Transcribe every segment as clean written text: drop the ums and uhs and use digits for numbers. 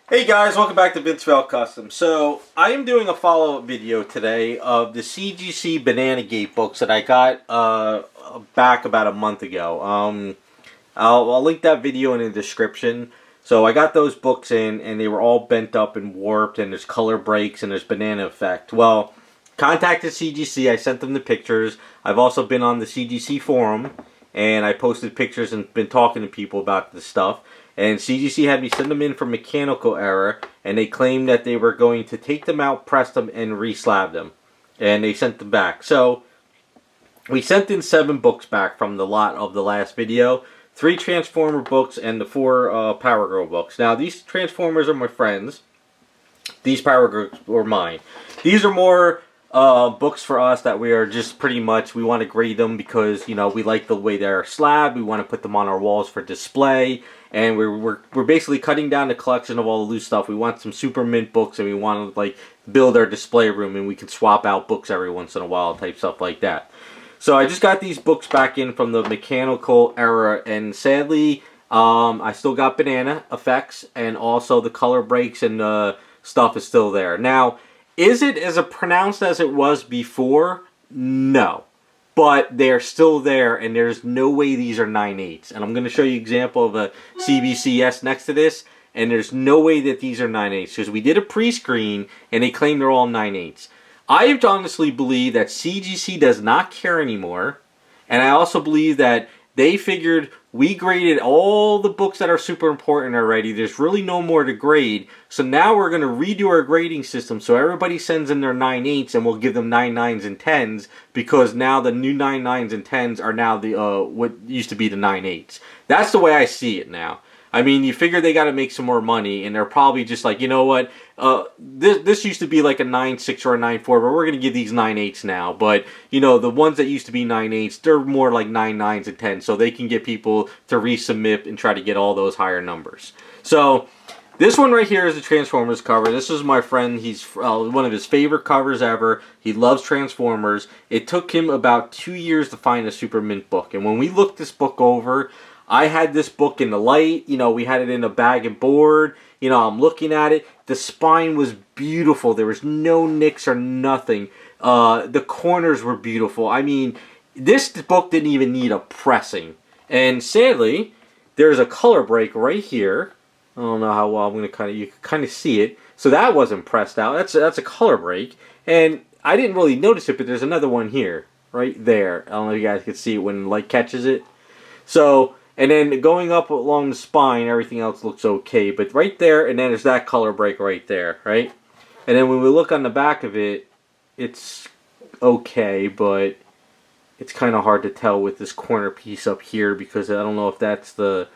Hey guys, welcome back to Vinceville Custom. So, I am doing a follow-up video today of the CGC Banana Gage books that I got back about a month ago. I'll link that video in the description. So, I got those books in, and they were all bent up and warped, and there's color breaks, and there's banana effect. Well, contacted CGC, I sent them the pictures. I've also been on the CGC forum, and I posted pictures and been talking to people about this stuff. And CGC had me send them in for mechanical error, and they claimed that they were going to take them out, press them, and re-slab them. And they sent them back. So, we sent in 7 books back from the lot of the last video. 3 Transformer books and the 4 Powergirl books. Now, these Transformers are my friends. These Powergirls were mine. These are more books for us that we are just pretty much, we want to grade them because, you know, we like the way they're slabbed. We want to put them on our walls for display. And we're basically cutting down the collection of all the loose stuff. We want some super mint books, and we want to like build our display room, and we can swap out books every once in a while, type stuff like that. So I just got these books back in from the mechanical era, and sadly, I still got banana effects, and also the color breaks and stuff is still there. Now, is it as pronounced as it was before? No. But they're still there, and there's no way these are 9/8. And I'm going to show you an example of a CBCS next to this, and there's no way that these are 9/8. Because we did a pre-screen, and they claim they're all 9/8. I honestly believe that CGC does not care anymore, and I also believe that they figured we graded all the books that are super important already. There's really no more to grade. So now we're going to redo our grading system so everybody sends in their 9/8s, and we'll give them 9/9s and 10s, because now the new 9/9s and 10s are now the what used to be the 9/8s. That's the way I see it now. I mean, you figure they got to make some more money, and they're probably just like, you know what, this used to be like a 9/6 or a 9/4, but we're going to give these 9/8s now. But, you know, the ones that used to be 9/8s, they're more like 9/9s and 10s, so they can get people to resubmit and try to get all those higher numbers. So, this one right here is the Transformers cover. This is my friend. He's one of his favorite covers ever. He loves Transformers. It took him about 2 years to find a Super Mint book, and when we looked this book over, I had this book in the light, you know, we had it in a bag and board, you know, I'm looking at it. The spine was beautiful. There was no nicks or nothing. The corners were beautiful. I mean, this book didn't even need a pressing. And sadly, there's a color break right here. I don't know how well I'm going to you can kind of see it. So that wasn't pressed out. That's a color break. And I didn't really notice it, but there's another one here, right there. I don't know if you guys can see it when light catches it. So, and then going up along the spine, everything else looks okay. But right there, and then there's that color break right there, right? And then when we look on the back of it, it's okay, but it's kind of hard to tell with this corner piece up here, because I don't know if that's the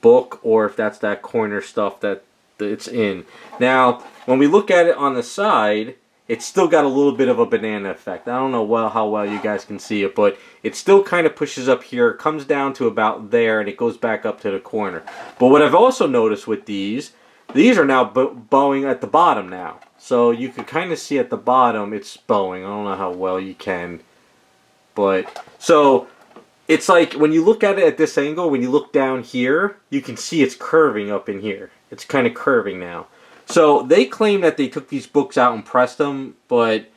book or if that's that corner stuff that it's in. Now, when we look at it on the side, it's still got a little bit of a banana effect. I don't know how well you guys can see it, but it still kind of pushes up here, comes down to about there, and it goes back up to the corner. But what I've also noticed with these are now bowing at the bottom now. So you can kind of see at the bottom it's bowing. I don't know how well you can, but so it's like when you look at it at this angle, when you look down here, you can see it's curving up in here. It's kind of curving now. So they claim that they took these books out and pressed them, but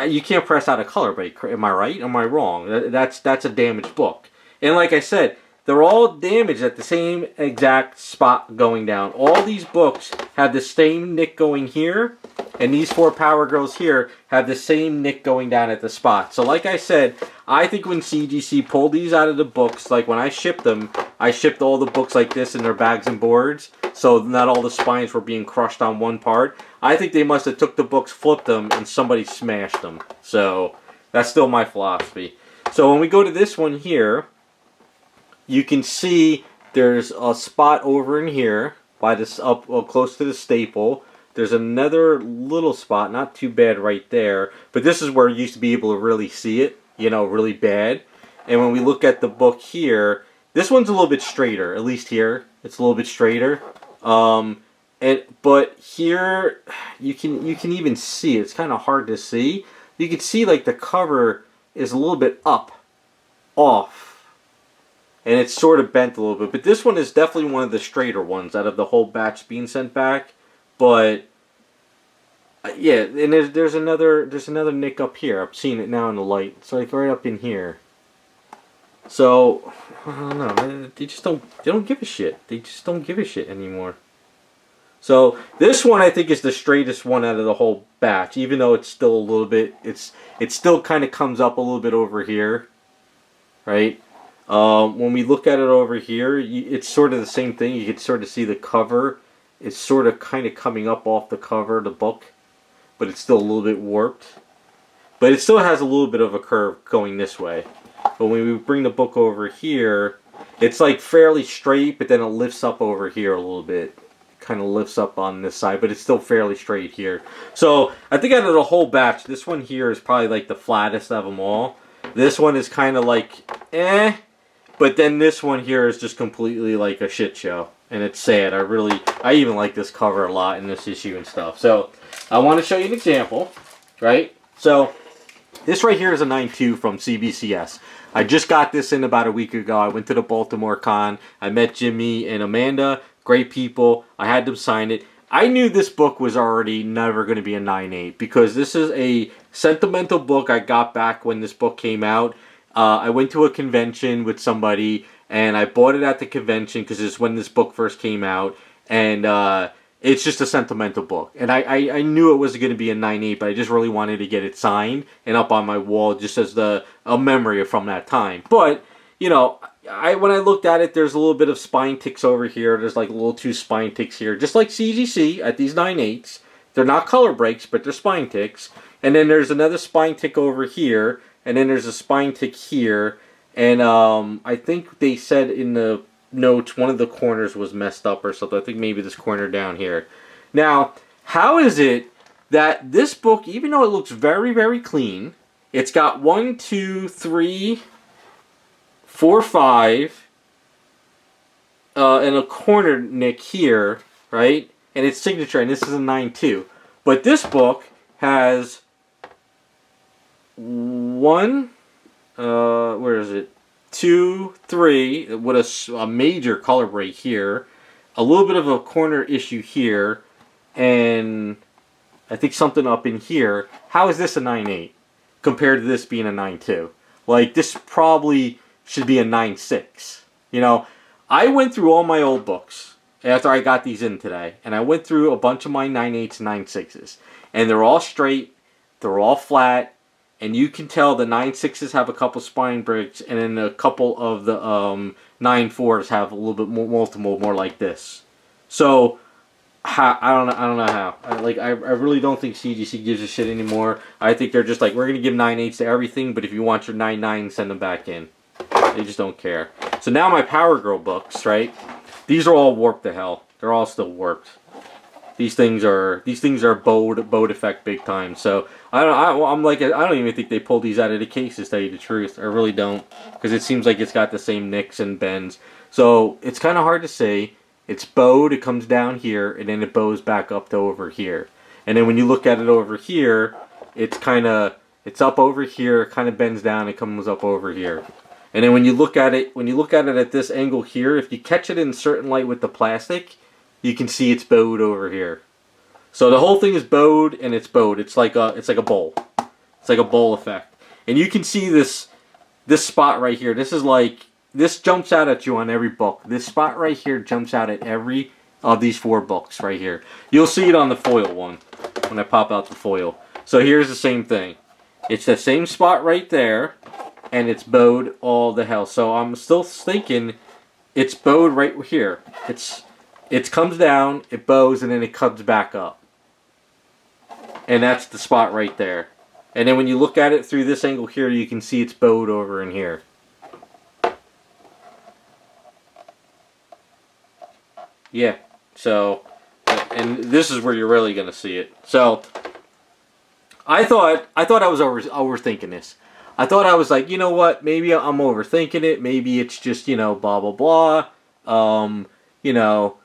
you can't press out a color break. Am I right? Am I wrong? That's a damaged book. And like I said, they're all damaged at the same exact spot going down. All these books have the same nick going here, and these 4 Power Girls here have the same nick going down at the spot. So like I said, I think when CGC pulled these out of the books, like when I shipped them, I shipped all the books like this in their bags and boards, so not all the spines were being crushed on one part. I think they must have took the books, flipped them, and somebody smashed them. So that's still my philosophy. So when we go to this one here, you can see there's a spot over in here by this up close to the staple. There's another little spot, not too bad right there, but this is where you used to be able to really see it, you know, really bad. And when we look at the book here, this one's a little bit straighter, at least here. It's a little bit straighter. But here you can even see it's kind of hard to see. You can see like the cover is a little bit off. And it's sort of bent a little bit. But this one is definitely one of the straighter ones out of the whole batch being sent back. But yeah, and there's another nick up here. I'm seeing it now in the light. It's like right up in here. So I don't know, man. They don't give a shit. They just don't give a shit anymore. So this one I think is the straightest one out of the whole batch, even though it's still a little bit, it still kind of comes up a little bit over here, right? When we look at it over here, it's sort of the same thing. You can sort of see the cover. It's sort of kind of coming up off the cover of the book, but it's still a little bit warped. But it still has a little bit of a curve going this way. But when we bring the book over here, it's like fairly straight, but then it lifts up over here a little bit. Kind of lifts up on this side, but it's still fairly straight here. So I think out of the whole batch, this one here is probably like the flattest of them all. This one is kind of like eh, but then this one here is just completely like a shit show, and it's sad. I even like this cover a lot in this issue and stuff. So I want to show you an example, right? So this right here is a 9.2 from CBCS. I just got this in about a week ago. I went to the Baltimore Con. I met Jimmy and Amanda. Great people. I had them sign it. I knew this book was already never going to be a 9.8 because this is a sentimental book I got back when this book came out. I went to a convention with somebody and I bought it at the convention because it's when this book first came out. And it's just a sentimental book. And I knew it was going to be a 9.8, but I just really wanted to get it signed and up on my wall just as a memory from that time. But, you know, when I looked at it, there's a little bit of spine ticks over here. There's like a little two spine ticks here, just like CGC at these 9.8s. They're not color breaks, but they're spine ticks. And then there's another spine tick over here, and then there's a spine tick here. And I think they said in the notes one of the corners was messed up or something. I think maybe this corner down here. Now, how is it that this book, even though it looks very, very clean, it's got 1, 2, 3, 4, 5, and a corner nick here, right? And its signature, and this is a 9.2. But this book has 1, where is it? 2, 3, with a major color break here, a little bit of a corner issue here, and I think something up in here. How is this a 9.8 compared to this being a 9.2? Like, this probably should be a 9.6. You know, I went through all my old books after I got these in today, and I went through a bunch of my 9.8s and 9.6s, and they're all straight, they're all flat, and you can tell the 9.6s have a couple spine breaks, and then a couple of the 9.4s have a little bit more like this. So I don't know how. I really don't think CGC gives a shit anymore. I think they're just like, we're gonna give 9.8s to everything, but if you want your 9.9, send them back in. They just don't care. So now my Powergirl books, right? These are all warped to hell. They're all still warped. These things are bowed effect big time. So I don't even think they pulled these out of the cases, to tell you the truth. I really don't, because it seems like it's got the same nicks and bends. So it's kind of hard to say. It's bowed. It comes down here, and then it bows back up to over here. And then when you look at it over here, it's up over here, kind of bends down, and comes up over here. And then when you look at it at this angle here, if you catch it in certain light with the plastic, you can see it's bowed over here. So the whole thing is bowed, and it's bowed. It's like a bowl. It's like a bowl effect. And you can see this spot right here. This jumps out at you on every book. This spot right here jumps out at every of these 4 books right here. You'll see it on the foil one when I pop out the foil. So here's the same thing. It's the same spot right there, and it's bowed all the hell. So I'm still thinking it's bowed right here. It comes down, it bows, and then it comes back up. And that's the spot right there. And then when you look at it through this angle here, you can see it's bowed over in here. Yeah, so, and this is where you're really going to see it. So, I thought I was overthinking this. I thought I was like, you know what, maybe I'm overthinking it. Maybe it's just, you know, blah, blah, blah. You know,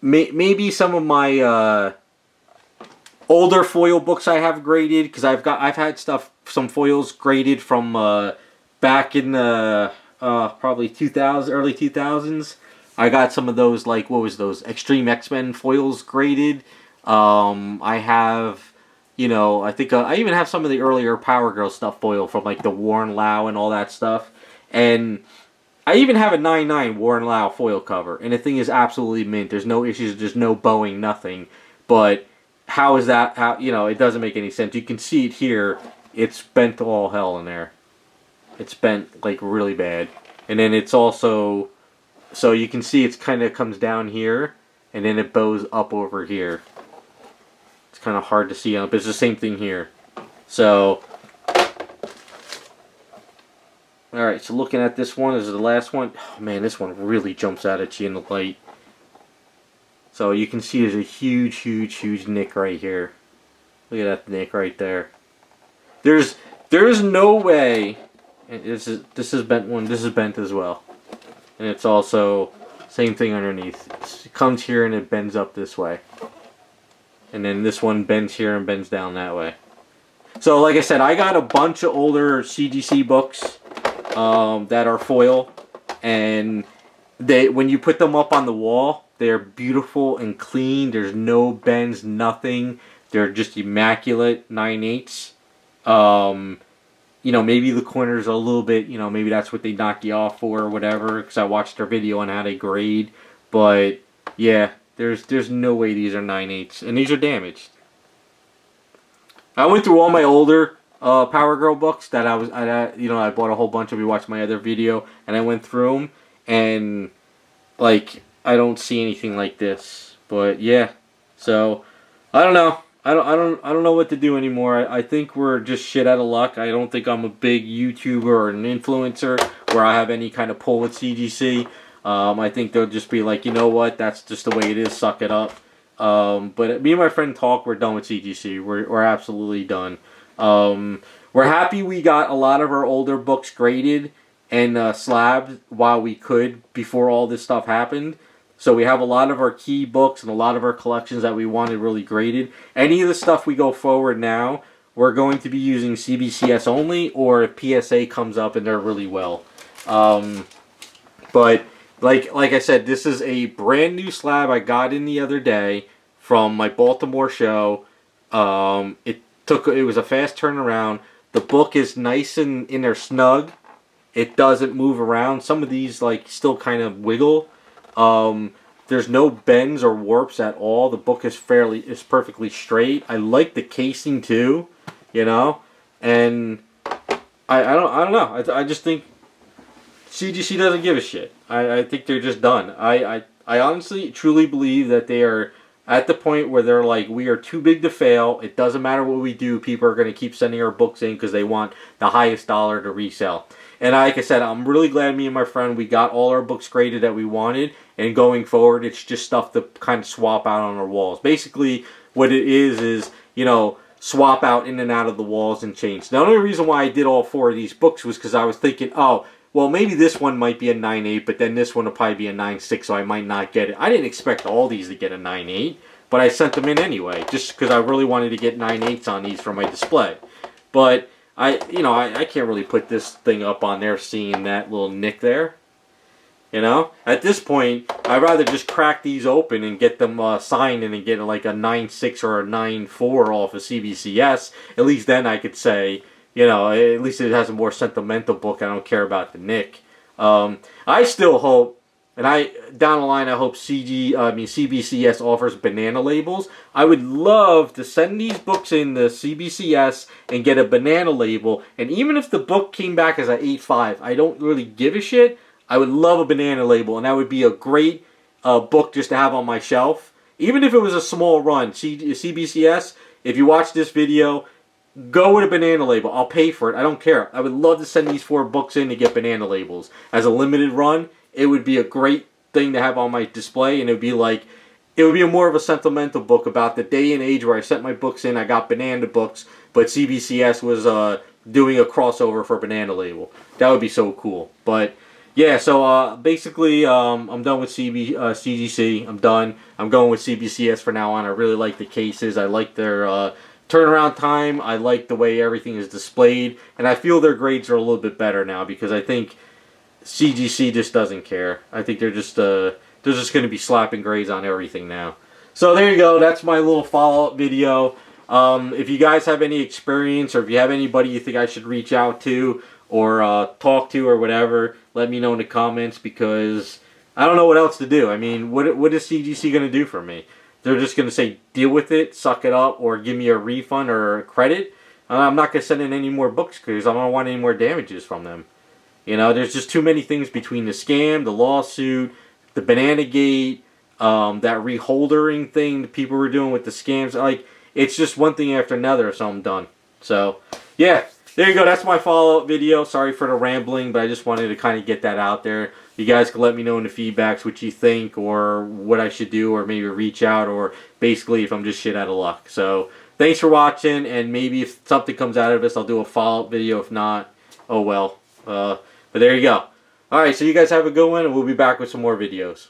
maybe some of my older foil books I have graded, because I've had some foils graded from back in the probably early 2000s. I got some of those, like, what was those, Extreme X-Men foils graded. I have, you know, I think I even have some of the earlier Powergirl stuff foil from like the Warren Lau and all that stuff. And I even have a 9/9 Warren Lau foil cover, and the thing is absolutely mint. There's no issues, there's no bowing, nothing. But how is that? How, you know, it doesn't make any sense. You can see it here. It's bent to all hell in there. It's bent like really bad, and then it's also, so you can see it's kind of comes down here, and then it bows up over here. It's kind of hard to see, but it's the same thing here. So. Alright, so looking at this one, this is the last one. Oh man, this one really jumps out at you in the light. So you can see there's a huge, huge, huge nick right here. Look at that nick right there. There's no way. And this is bent one. This is bent as well, and it's also same thing underneath. It comes here and it bends up this way, and then this one bends here and bends down that way. So like I said, I got a bunch of older CGC books that are foil, and when you put them up on the wall, they're beautiful and clean. There's no bends, nothing. They're just immaculate 9/8. You know, maybe the corners are a little bit, you know, maybe that's what they knock you off for or whatever, because I watched their video on how they grade. But yeah, there's no way these are 9/8, and these are damaged. I went through all my older Powergirl books that I bought a whole bunch of. We watched my other video, and I went through them, and like I don't see anything like this. But yeah, so I don't know. I don't know what to do anymore. I think we're just shit out of luck. I don't think I'm a big YouTuber or an influencer where I have any kind of pull with CGC. I think they'll just be like, you know what, that's just the way it is. Suck it up. But me and my friend talk. We're done with CGC. We're absolutely done. We're happy we got a lot of our older books graded and slabbed while we could before all this stuff happened. So we have a lot of our key books and a lot of our collections that we wanted really graded. Any of the stuff we go forward now, we're going to be using CBCS only, or if PSA comes up and they're really well. But like I said, this is a brand new slab I got in the other day from my Baltimore show. It was a fast turnaround. The book is nice and in there snug. It doesn't move around. Some of these like still kind of wiggle. There's no bends or warps at all. The book is perfectly straight. I like the casing too, you know, and I don't know. I just think CGC doesn't give a shit. I think they're just done. I honestly truly believe that they are at the point where they're like, we are too big to fail. It doesn't matter what we do. People are going to keep sending our books in because they want the highest dollar to resell. And like I said, I'm really glad me and my friend, we got all our books graded that we wanted. And going forward, it's just stuff to kind of swap out on our walls. Basically, what it is, you know, swap out in and out of the walls and change. The only reason why I did all 4 of these books was because I was thinking, oh, well, maybe this one might be a 9/8, but then this one will probably be a 9/6, so I might not get it. I didn't expect all these to get a 9/8, but I sent them in anyway, just because I really wanted to get 9/8s on these for my display. But I can't really put this thing up on there seeing that little nick there. You know, at this point, I'd rather just crack these open and get them signed and get like a 9/6 or a 9/4 off of CBCS. At least then I could say, you know, at least it has a more sentimental book. I don't care about the nick. I still hope, and down the line I hope CBCS offers banana labels. I would love to send these books in the CBCS and get a banana label. And even if the book came back as an 8.5, I don't really give a shit. I would love a banana label, and that would be a great book just to have on my shelf. Even if it was a small run, CBCS, if you watch this video, go with a banana label. I'll pay for it. I don't care. I would love to send these 4 books in to get banana labels. As a limited run, it would be a great thing to have on my display, and it would be more of a sentimental book about the day and age where I sent my books in. I got banana books, but CBCS was doing a crossover for banana label. That would be so cool. But yeah, so basically, I'm done with CGC. I'm done. I'm going with CBCS for now on. I really like the cases. I like their turnaround time. I like the way everything is displayed, and I feel their grades are a little bit better now because I think CGC just doesn't care. I think they're just going to be slapping grades on everything now. So there you go. That's my little follow-up video. If you guys have any experience, or if you have anybody you think I should reach out to or talk to or whatever, let me know in the comments, because I don't know what else to do. I mean, what is CGC going to do for me? They're just going to say, deal with it, suck it up, or give me a refund or a credit? I'm not going to send in any more books because I don't want any more damages from them. You know, there's just too many things between the scam, the lawsuit, the Banana Gate, that reholdering thing that people were doing with the scams. Like, it's just one thing after another, so I'm done. So, yeah, there you go. That's my follow-up video. Sorry for the rambling, but I just wanted to kind of get that out there. You guys can let me know in the feedbacks what you think, or what I should do, or maybe reach out, or basically if I'm just shit out of luck. So, thanks for watching, and maybe if something comes out of this, I'll do a follow-up video. If not, oh well. But there you go. Alright, so you guys have a good one, and we'll be back with some more videos.